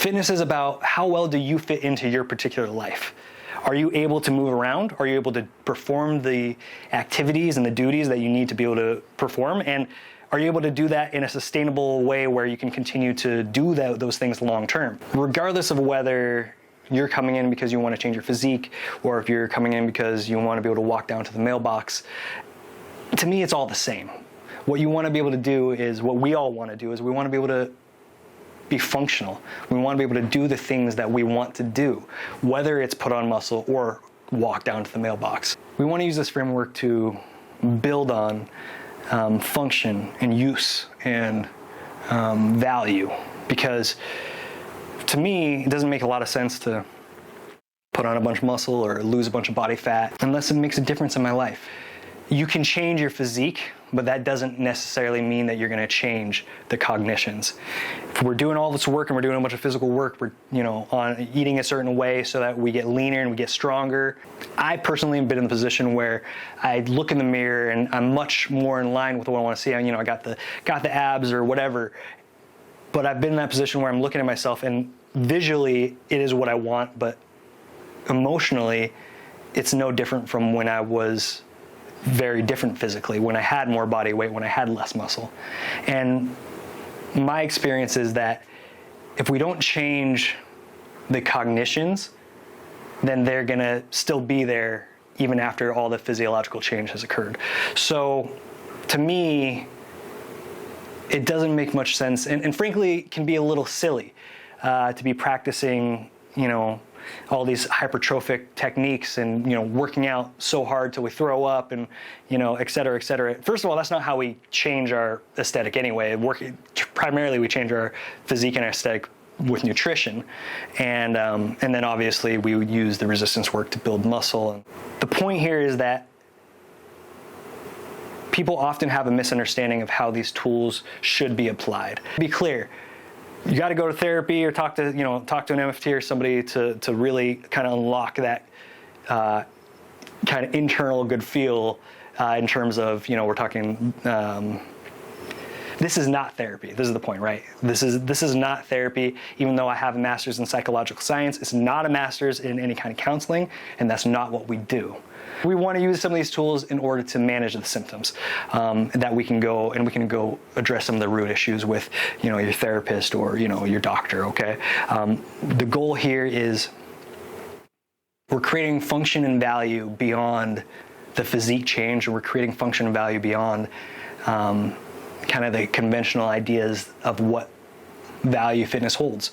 Fitness is about how well do you fit into your particular life. Are you able to move around? Are you able to perform the activities and the duties that you need to be able to perform? And are you able to do that in a sustainable way where you can continue to do those things long term? Regardless of whether you're coming in because you want to change your physique, or if you're coming in because you want to be able to walk down to the mailbox, to me it's all the same. What you want to be able to do is, what we all want to do is, we want to be able to be functional. We want to be able to do the things that we want to do, whether it's put on muscle or walk down to the mailbox. We want to use this framework to build on function and use and value, because to me it doesn't make a lot of sense to put on a bunch of muscle or lose a bunch of body fat unless it makes a difference in my life. You can change your physique, but that doesn't necessarily mean that you're going to change the cognitions. If we're doing all this work and we're doing a bunch of physical work, we're on eating a certain way so that we get leaner and we get stronger. I personally have been in the position where I look in the mirror and I'm much more in line with what I want to see. I got the abs or whatever, but I've been in that position where I'm looking at myself and visually it is what I want, but emotionally it's no different from when I was very different physically, when I had more body weight, when I had less muscle. And my experience is that if we don't change the cognitions, then they're gonna still be there even after all the physiological change has occurred. So to me, it doesn't make much sense, and frankly can be a little silly to be practicing all these hypertrophic techniques and working out so hard till we throw up and et cetera, et cetera. First of all, that's not how we change our aesthetic anyway. Primarily we change our physique and aesthetic with nutrition, and then obviously we would use the resistance work to build muscle. And the point here is that people often have a misunderstanding of how these tools should be applied. To be clear, you got to go to therapy or talk to an MFT or somebody to really kind of unlock that kind of internal good feel in terms of we're talking. This is not therapy. This is the point, right? This is not therapy. Even though I have a master's in psychological science, it's not a master's in any kind of counseling, and that's not what we do. We want to use some of these tools in order to manage the symptoms that we can go address some of the root issues with your therapist or your doctor. Okay, the goal here is we're creating function and value beyond the physique change, and we're creating function and value beyond kind of the conventional ideas of what value fitness holds.